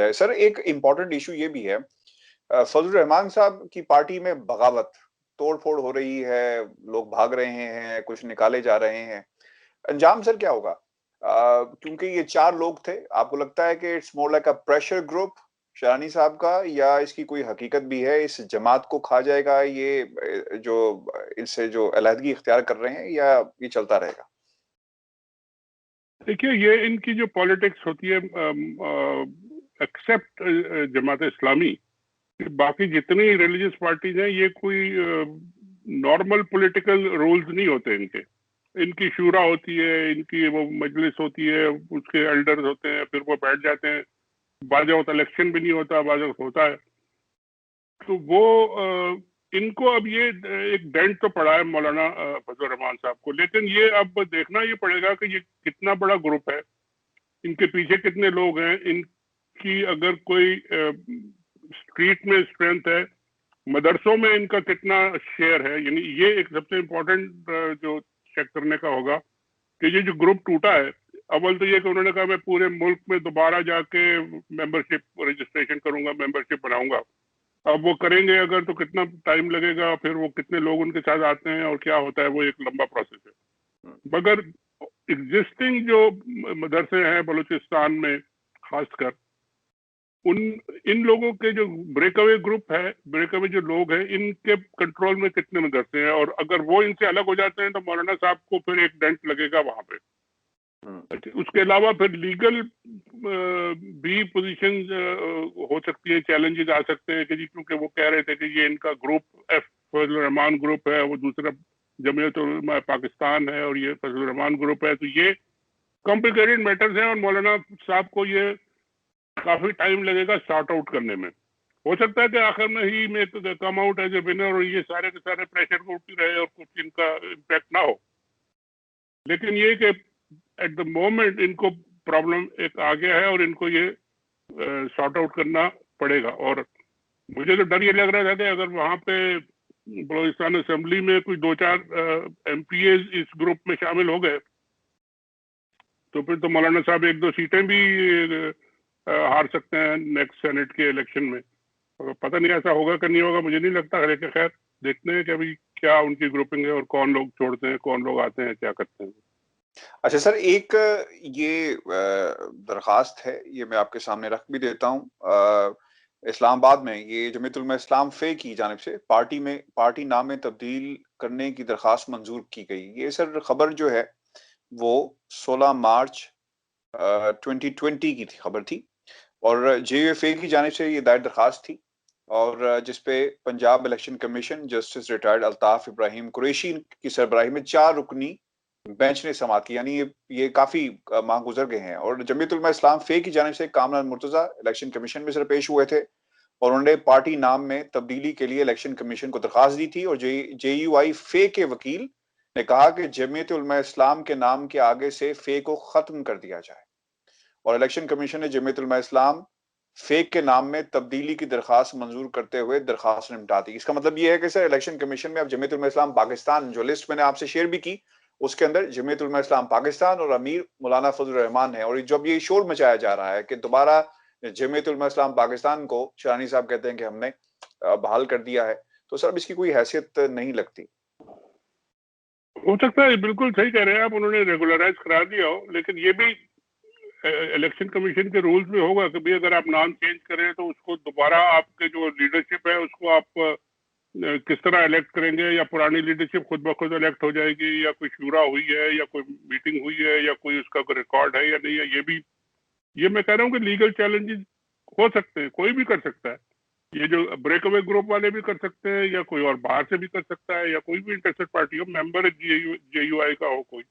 जाए। सर एक important issue ये भी है, फजलुर रहमान साहब की पार्टी में बगावत, तोड़-फोड़ हो रही है, लोग भाग रहे हैं, कुछ निकाले जा रहे हैं। अंजाम सर क्या होगा? क्योंकि ये 4 लोग थे, आपको लगता है कि it's more like a pressure group Sherani sahab का, या इसकी कोई हकीकत भी है, इस जमात को खा जाएगा ये जो इससे जो अलहदगी इख्तियार कर रहे हैं, या ये चलता रहेगा? देखिए, ये इनकी जो पॉलिटिक्स होती है, एक्सेप्ट जमात इस्लामी, बाकी जितनी रिलीजियस पार्टीज हैं, ये कोई नॉर्मल पॉलिटिकल रूल्स नहीं होते इनके। इनकी शूरा होती है, इनकी वो मजलिस होती है, उसके एल्डर्स होते हैं, फिर वो बैठ जाते हैं। बाजा होता इलेक्शन भी नहीं होता, बाजा होता है। तो वो इनको अब ये एक डेंट तो पड़ा है मौलाना फजल रहमान साहब को, लेकिन ये अब देखना ये पड़ेगा कि ये कितना बड़ा ग्रुप है, इनके पीछे कितने लोग हैं, इनकी अगर कोई स्ट्रीट में स्ट्रेंथ है, मदरसों में इनका कितना शेयर है। यानी ये एक सबसे इम्पोर्टेंट जो चेक करने का होगा कि ये जो ग्रुप टूटा है, अव्वल तो ये कि उन्होंने कहा मैं पूरे मुल्क में दोबारा जाके मेंबरशिप रजिस्ट्रेशन करूंगा, मेंबरशिप बनाऊंगा। अब वो करेंगे अगर तो कितना टाइम लगेगा, फिर वो कितने लोग उनके साथ आते हैं और क्या होता है, वो एक लंबा प्रोसेस है। मगर एग्जिस्टिंग जो मदरसे हैं बलूचिस्तान में खासकर, उन इन लोगों के जो ब्रेकअवे ग्रुप है, ब्रेकअवे जो लोग हैं, इनके कंट्रोल में कितने मदरसे हैं, और अगर वो इनसे अलग हो जाते हैं तो मौलाना साहब को फिर एक डेंट लगेगा वहां पे। उसके अलावा फिर लीगल भी पोजीशन हो सकती है, चैलेंजेस आ सकते हैं कि जी, क्योंकि वो कह रहे थे कि ये इनका ग्रुप फजल रहमान ग्रुप है, वो दूसरा जमीयत उलमा पाकिस्तान है और ये फजल रहमान ग्रुप है। तो ये कॉम्प्लिकेटेड मैटर्स हैं और मौलाना साहब को ये काफी टाइम लगेगा सॉर्ट आउट करने में। हो सकता है कि आखिर में ही में तो come out as a winner और ये सारे के सारे प्रेशर को उठती रहे और कुछ इनका इम्पैक्ट ना हो। लेकिन ये कि एट द मोमेंट इनको प्रॉब्लम एक आ गया है और इनको ये सॉर्ट आउट करना पड़ेगा। और मुझे तो डर ये लग रहा था कि अगर वहां पे बलूचिस्तान असेंबली में कोई 2-4 एमपीए इस ग्रुप में शामिल हो गए तो फिर तो मौलाना साहब 1-2 सीटें भी हार सकते हैं नेक्स्ट सेनेट के इलेक्शन में। पता नहीं ऐसा होगा कि नहीं होगा, मुझे नहीं लगता। लेकिन खैर देखते हैं कि अभी क्या उनकी ग्रुपिंग है और कौन लोग छोड़ते हैं, कौन लोग आते हैं, क्या करते हैं। अच्छा सर, एक ये दरखास्त है, ये मैं आपके सामने रख भी देता हूँ। इस्लामाबाद में ये जमीयत उलमा इस्लाम फे की जानिब से पार्टी नाम में तब्दील करने की दरखास्त मंजूर की गई। ये सर खबर जो है वो 16 मार्च 2020 की खबर थी, और जेयूएफए की जानिब से ये दायर दरखास्त थी, और जिसपे Punjab election commission justice retired Altaf Ibrahim Qureshi की सरबराही में 4 रुकनी बेंच ने समाअत की। यानी ये काफी माह गुजर गए हैं, और जमीयत उलमा इस्लाम फे की जानिब से कामरान मुर्तजा इलेक्शन कमीशन में सर पेश हुए थे, और उन्होंने पार्टी नाम में तब्दीली के लिए इलेक्शन कमीशन को दरखास्त दी थी। और जेयूआई फे के वकील ने कहा कि जमीयत उलमा इस्लाम के नाम के आगे से फे को खत्म कर दिया जाए, और इलेक्शन कमीशन ने जमीयत उलमा इस्लाम फे के नाम में तब्दीली की दरखास्त मंजूर करते हुए दरखास्त निपटा दी। इसका मतलब यह है कि सर इलेक्शन कमीशन में अब जमीयत उलमा इस्लाम पाकिस्तान, जो लिस्ट मैंने आपसे शेयर भी की, उसके अंदर जमीयत उलमा इस्लाम पाकिस्तान और अमीर मौलाना फजल रहमान है। और जब ये शोर मचाया जा रहा है कि दोबारा जमीयत उलमा इस्लाम पाकिस्तान को शरानी साहब कहते हैं कि हमने बहाल कर दिया है, तो सर अब इसकी कोई हैसियत नहीं लगती। हो सकता है, बिल्कुल सही कह रहे हैं आप, उन्होंने रेगुलराइज करा दिया हो, लेकिन ये भी इलेक्शन कमीशन के रूल्स में होगा कि भाई अगर आप नाम चेंज करें तो उसको दोबारा आपके जो लीडरशिप है उसको आप किस तरह इलेक्ट करेंगे, या पुरानी लीडरशिप खुद ब खुद इलेक्ट हो जाएगी, या कोई शूरा हुई है, या कोई मीटिंग हुई है, या कोई उसका कोई रिकॉर्ड है या नहीं है। ये मैं कह रहा हूँ कि लीगल चैलेंजेस हो सकते हैं, कोई भी कर सकता है। ये जो ब्रेकअवे ग्रुप वाले भी कर सकते हैं, या कोई और बाहर से भी कर सकता है, या कोई भी इंटरेस्टेड पार्टी हो, मेंबर जेयूआई का हो कोई,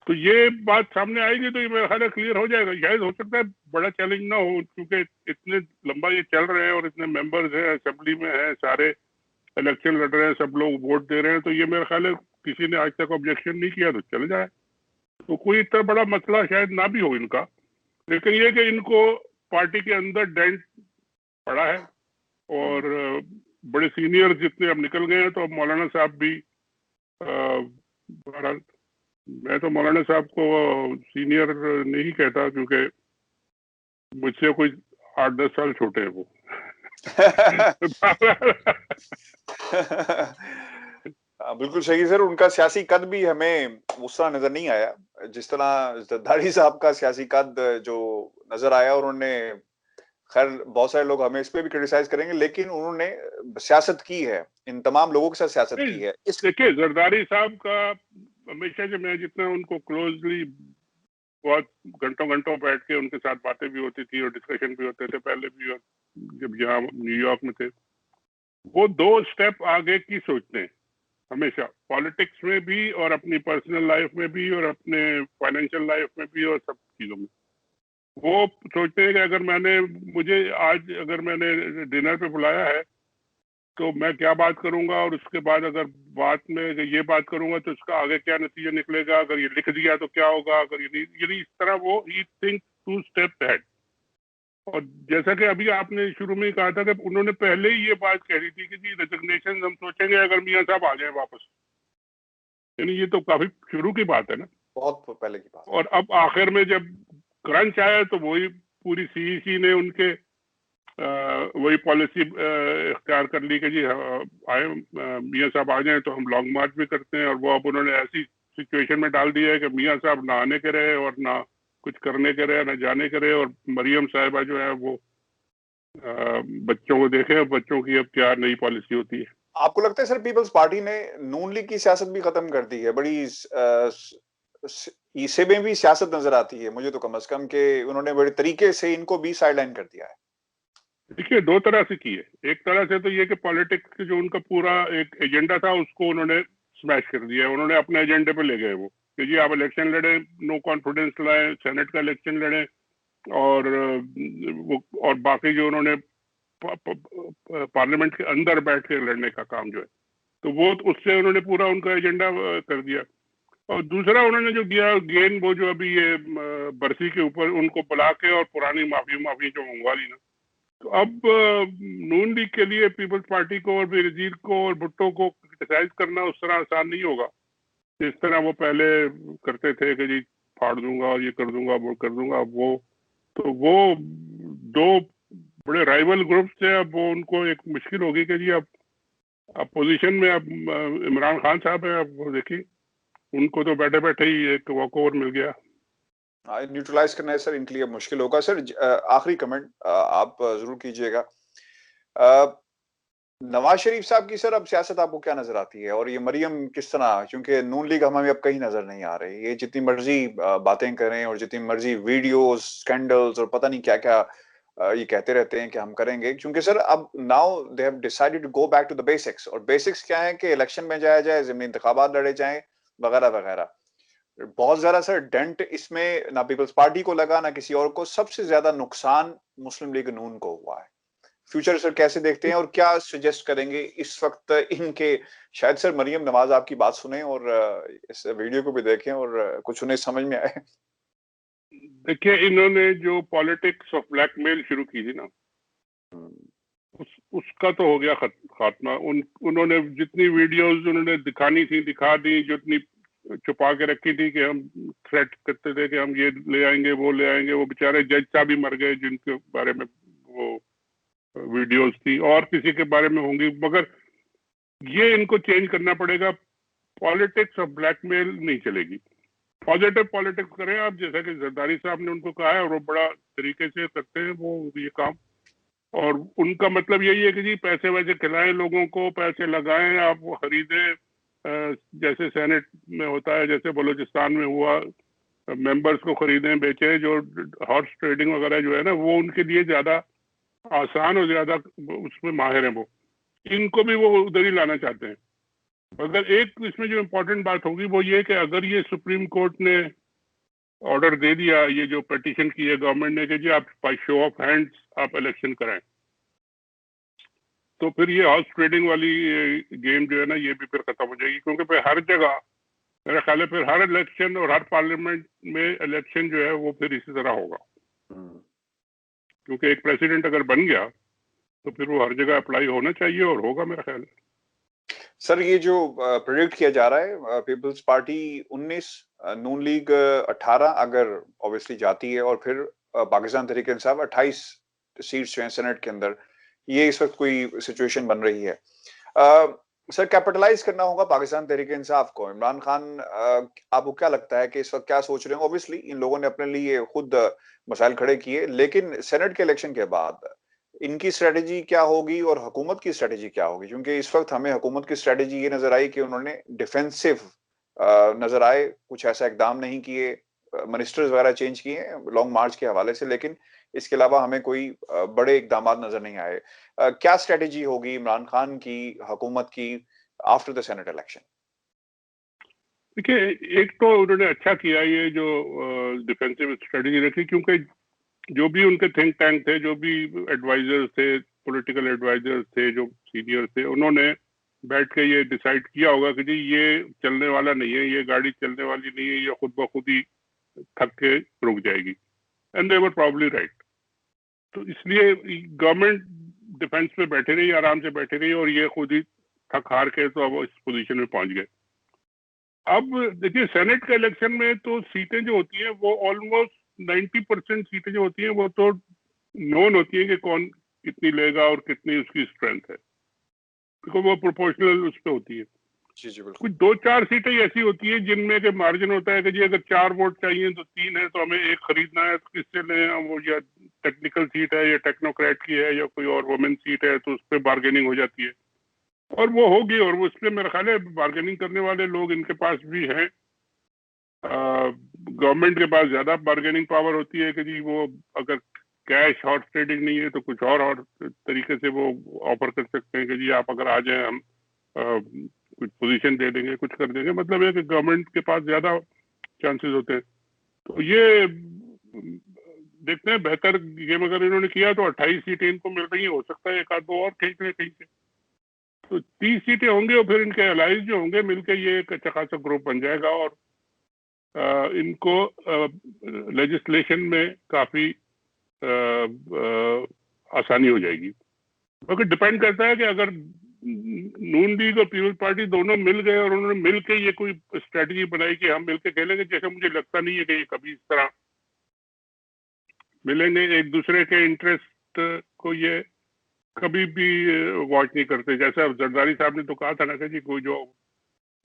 तो ये बात सामने आएगी तो ये मेरा ख्याल क्लियर हो जाएगा। शायद हो सकता है बड़ा चैलेंज ना हो, क्योंकि इतने लंबा ये चल रहे हैं और इतने मेंबर्स हैं, असेंबली में हैं, सारे इलेक्शन लड़ रहे हैं, सब लोग वोट दे रहे हैं, तो ये मेरा ख्याल है किसी ने आज तक ऑब्जेक्शन नहीं किया तो चल जाए, तो कोई इतना बड़ा मसला शायद ना भी हो इनका। लेकिन ये कि इनको पार्टी के अंदर डेंट पड़ा है, और बड़े सीनियर जितने अब निकल गए हैं, तो अब मौलाना साहब भी मैं तो मौलाना साहब को सीनियर नहीं कहता, क्योंकि मुझसे कोई 8-10 साल छोटे हैं वो। बिल्कुल सही सर, उनका सियासी कद भी हमें उस तरह नजर नहीं आया जिस तरह जरदारी साहब का सियासी कद जो नजर आया। और उन्होंने, खैर बहुत सारे लोग हमें इस पे भी क्रिटिसाइज करेंगे, लेकिन उन्होंने सियासत की है, इन तमाम लोगों के साथ सियासत की है। इस देखिए जरदारी साहब का हमेशा जो मैं जितना उनको क्लोजली बहुत घंटों घंटों बैठ के उनके साथ बातें भी होती थी और डिस्कशन भी होते थे पहले भी, और जब यहाँ न्यूयॉर्क में थे, वो 2 स्टेप आगे की सोचते हैं हमेशा, पॉलिटिक्स में भी और अपनी पर्सनल लाइफ में भी और अपने फाइनेंशियल लाइफ में भी और सब चीजों में। वो सोचते हैं कि अगर मुझे आज अगर मैंने डिनर पे बुलाया है तो मैं क्या बात करूंगा, और उसके बाद अगर बात में ये बात करूंगा तो उसका आगे क्या नतीजा निकलेगा, अगर ये लिख दिया तो क्या होगा, अगर ये इस तरह वो ही थिंक 2 स्टेप अहेड। और जैसा कि अभी आपने शुरू में ही कहा था कि उन्होंने पहले ही ये बात कह रही थी कि जी रेजिग्नेशन हम सोचेंगे अगर मियां साहब आ जाए वापस, यानी ये तो काफी शुरू की बात है ना, बहुत पहले की बात। और अब आखिर में जब क्रंच आया तो वही पूरी सीईसी ने उनके वही पॉलिसी इख्तियार कर ली कि जी आए मियां साहब आ जाए तो हम लॉन्ग मार्च भी करते हैं। और वो अब उन्होंने ऐसी सिचुएशन में डाल दिया है कि मियां साहब ना आने के रहे और ना कुछ करने के रहे, ना जाने के रहे, और मरियम साहिबा जो है वो बच्चों को देखे, और बच्चों की अब क्या नई पॉलिसी होती है। आपको लगता है सर पीपल्स पार्टी ने नून लीग की सियासत भी खत्म कर दी है? बड़ी इसे में भी सियासत नजर आती है मुझे तो, कम से कम के उन्होंने बड़े तरीके से इनको भी साइडलाइन कर दिया है। देखिए 2 तरह से की है। एक तरह से तो ये कि पॉलिटिक्स जो उनका पूरा एक एजेंडा था उसको उन्होंने स्मैश कर दिया, उन्होंने अपने एजेंडे पे ले गए वो कि जी आप इलेक्शन लड़े, नो कॉन्फिडेंस लाए, सेनेट का इलेक्शन लड़े, और वो और बाकी जो उन्होंने पार्लियामेंट के अंदर बैठ के लड़ने का काम जो है, तो वो उससे उन्होंने पूरा उनका एजेंडा कर दिया। और दूसरा उन्होंने जो दिया गेन, वो जो अभी ये बरसी के ऊपर उनको बुला के और पुरानी माफी जो मंगवा ली ना, तो अब नून लीग के लिए पीपल्स पार्टी को और बेनजीर को और भुट्टो को क्रिटिसाइज करना उस तरह आसान नहीं होगा जिस तरह वो पहले करते थे कि जी फाड़ दूंगा और ये कर दूंगा वो कर दूंगा। वो 2 बड़े राइवल ग्रुप्स थे, अब वो उनको एक मुश्किल होगी कि जी अब अपोजिशन में अब इमरान खान साहब है, अब वो देखिए उनको तो बैठे बैठे ही एक वॉक ओवर मिल गया। न्यूट्रलाइज करना है सर, इनके लिए मुश्किल होगा सर। आखिरी कमेंट आप जरूर कीजिएगा। नवाज शरीफ साहब की सर अब सियासत आपको क्या नजर आती है? और ये मरियम किस तरह, क्योंकि नून लीग हमें अब कहीं नजर नहीं आ रही, ये जितनी मर्जी बातें करें और जितनी मर्जी वीडियोस, स्कैंडल्स और पता नहीं क्या क्या ये कहते रहते हैं कि हम करेंगे, क्योंकि सर अब now they have decided to go back to the basics. और बेसिक्स क्या है कि इलेक्शन में जाया जाए, ज़िमनी इंतखाबात लड़े जाएं, वगैरह वगैरह। बहुत ज्यादा सर डेंट इसमें ना पीपल्स पार्टी को लगा ना किसी और को, सबसे ज्यादा नुकसान मुस्लिम लीग नून को हुआ है। फ्यूचर सर कैसे देखते हैं और क्या सजेस्ट करेंगे इस वक्त इनके? शायद सर मरियम नवाज आपकी बात सुने और इस वीडियो को भी देखें और कुछ उन्हें समझ में आए। देखिए इन्होंने जो पॉलिटिक्स ऑफ ब्लैकमेल शुरू की थी ना, उसका तो हो गया खात्मा। उन्होंने जितनी वीडियोस उन्होंने दिखानी थी दिखा दी, जितनी छुपा के रखी थी कि हम थ्रेट करते थे कि हम ये ले आएंगे वो ले आएंगे, वो बेचारे जज साहब भी मर गए जिनके बारे में वो वीडियोस थी, और किसी के बारे में होंगी, मगर ये इनको चेंज करना पड़ेगा। पॉलिटिक्स ऑफ ब्लैकमेल नहीं चलेगी, पॉजिटिव पॉलिटिक्स करें आप, जैसा कि जरदारी साहब ने उनको कहा है, और वो बड़ा तरीके से करते हैं वो ये काम। और उनका मतलब यही है कि जी पैसे वैसे खिलाएं लोगों को, पैसे लगाएं, आप वो खरीदें, जैसे सेनेट में होता है, जैसे बलूचिस्तान में हुआ, मेंबर्स को खरीदें बेचें। जो हॉर्स ट्रेडिंग वगैरह जो है ना, वो उनके लिए ज्यादा आसान और ज्यादा उसमें माहिर है वो, इनको भी वो उधर ही लाना चाहते हैं। मगर एक इसमें जो इम्पोर्टेंट बात होगी वो ये कि अगर ये सुप्रीम कोर्ट ने ऑर्डर दे दिया, ये जो पिटीशन की है गवर्नमेंट ने कि जी आप बाय शो ऑफ हैंड्स आप इलेक्शन कराएं, तो फिर ये हॉर्स ट्रेडिंग वाली गेम जो है ना, ये भी फिर खत्म हो जाएगी। क्योंकि फिर हर जगह मेरा ख्याल है फिर हर इलेक्शन और हर पार्लियामेंट में इलेक्शन जो है वो फिर इसी तरह होगा, क्योंकि एक प्रेसिडेंट अगर बन गया तो फिर वो हर जगह अप्लाई होना चाहिए, और होगा मेरा ख्याल है। सर ये जो प्रेडिक्ट किया जा रहा है पीपल्स पार्टी 19, नून लीग 18 अगर ऑब्वियसली जाती है, और फिर पाकिस्तान तहरीक इंसाफ 28 सीट्स जो हैं सेनेट के अंदर, ये इस वक्त कोई सिचुएशन बन रही है। सर, कैपिटलाइज करना होगा पाकिस्तान तहरीक इंसाफ को। इमरान खान, आपको क्या लगता है कि इस वक्त क्या सोच रहे हैं? ऑब्वियसली इन लोगों ने अपने लिए खुद मसाइल खड़े किए, लेकिन सेनेट के इलेक्शन के बाद इनकी स्ट्रेटेजी क्या होगी और हुकूमत की स्ट्रेटेजी क्या होगी? क्योंकि इस वक्त हमें हुकूमत की स्ट्रेटेजी ये नजर आई कि उन्होंने डिफेंसिव नजर आए, कुछ ऐसा इकदाम नहीं किए, मिनिस्टर्स वगैरह चेंज किए लॉन्ग मार्च के हवाले से, लेकिन इसके अलावा हमें कोई बड़े इकदाम नजर नहीं आए। क्या स्ट्रेटेजी होगी इमरान खान की, हुकूमत की, आफ्टर द सेनेट इलेक्शन? देखिए, एक तो उन्होंने अच्छा किया ये जो डिफेंसिव स्ट्रेटेजी रखी, क्योंकि जो भी उनके थिंक टैंक थे, जो भी एडवाइजर्स थे, पॉलिटिकल एडवाइजर्स थे, जो सीनियर थे, उन्होंने बैठ के ये डिसाइड किया होगा कि जी ये चलने वाला नहीं है, ये गाड़ी चलने वाली नहीं है, ये खुद ब खुद ही थक के रुक जाएगी। And they were probably right. तो इसलिए गवर्नमेंट डिफेंस पे बैठे रही, आराम से बैठे रही, और ये खुद ही थक हार के तो अब इस पोजीशन में पहुंच गए। अब देखिए, सेनेट के इलेक्शन में तो सीटें जो होती हैं वो ऑलमोस्ट 90% सीटें जो होती हैं वो तो नोन होती है कि कौन कितनी लेगा और कितनी उसकी स्ट्रेंथ है, क्योंकि वो प्रोपोर्शनल उस पर होती है। जी जी बिल्कुल। कुछ 2-4 सीटें ऐसी होती है जिनमें के मार्जिन होता है कि जी अगर 4 वोट चाहिए तो 3 है, तो हमें एक खरीदना है, तो किससे लें हम? वो या टेक्निकल सीट है या टेक्नोक्रेट की है या कोई और वुमेन सीट है, तो उस पर बार्गेनिंग हो जाती है, और वो होगी। और वो उसमें मेरा ख्याल है बार्गेनिंग करने वाले लोग इनके पास भी हैं। गवर्नमेंट के पास ज्यादा बार्गेनिंग पावर होती है कि जी वो अगर कैश हॉर्स ट्रेडिंग नहीं है तो कुछ और तरीके से वो ऑफर कर सकते हैं कि जी आप अगर आ जाए, हम कुछ पोजीशन दे देंगे, कुछ कर देंगे। मतलब है कि गवर्नमेंट के पास ज्यादा चांसेस होते हैं। तो ये देखते हैं, बेहतर गेम अगर इन्होंने किया तो 28 सीटें इनको मिल रही है, हो सकता है एक आध दो और खींच ले कहीं से, तो 30 सीटें होंगे, और फिर इनके अलाइज जो होंगे मिलकर ये एक अच्छा खासा ग्रुप बन जाएगा, और इनको लेजिस्लेशन में काफी आसानी हो जाएगी। क्योंकि डिपेंड करता है कि अगर नून लीग और पीपल्स पार्टी दोनों मिल गए और उन्होंने मिल के ये कोई स्ट्रेटजी बनाई कि हम मिलकर खेलेंगे, जैसे मुझे लगता नहीं है कि ये कभी इस तरह मिलेंगे। एक दूसरे के इंटरेस्ट को ये कभी भी वॉच नहीं करते। जैसा जरदारी साहब ने तो कहा था ना कि जी कोई जो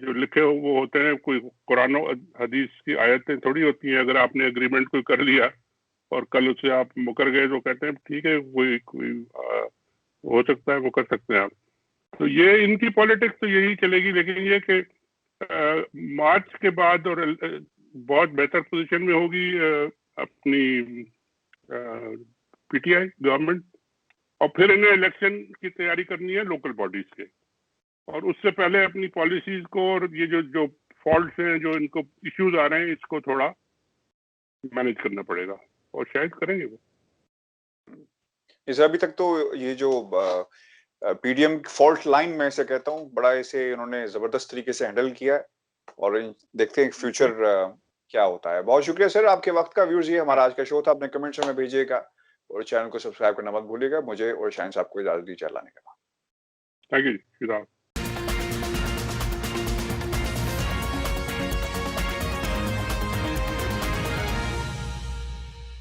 लिखे हो वो होते हैं, कोई कुरान हदीस की आयतें थोड़ी होती हैं। अगर आपने एग्रीमेंट कोई कर लिया और कल उससे आप मुकर गए तो कहते हैं ठीक है, कोई हो सकता है, वो कर सकते हैं आप। तो ये इनकी पॉलिटिक्स तो यही चलेगी। लेकिन ये कि मार्च के बाद और बहुत बेहतर पोजीशन में होगी अपनी पीटीआई गवर्नमेंट, और फिर इन्हें इलेक्शन की तैयारी करनी है लोकल बॉडीज के, और उससे पहले अपनी पॉलिसीज को और ये जो फॉल्ट्स हैं, जो इनको इश्यूज आ रहे हैं, इसको थोड़ा मैनेज करना पड़ेगा, और शायद करेंगे वो। इसे अभी तक तो ये जो पीडीएम फॉल्ट लाइन में से कहता हूँ, बड़ा इसे इन्होंने जबरदस्त तरीके से हैंडल किया है, और देखते हैं फ्यूचर क्या होता है। बहुत शुक्रिया सर आपके वक्त का। व्यूअर्स, ये हमारा आज का शो था। अपने कमेंट्स में भेजिएगा और चैनल को सब्सक्राइब करना मत भूलिएगा। मुझे और शाहीन साहब को इजाजत दीजिए। अल्लाह ने कहा। Thank you.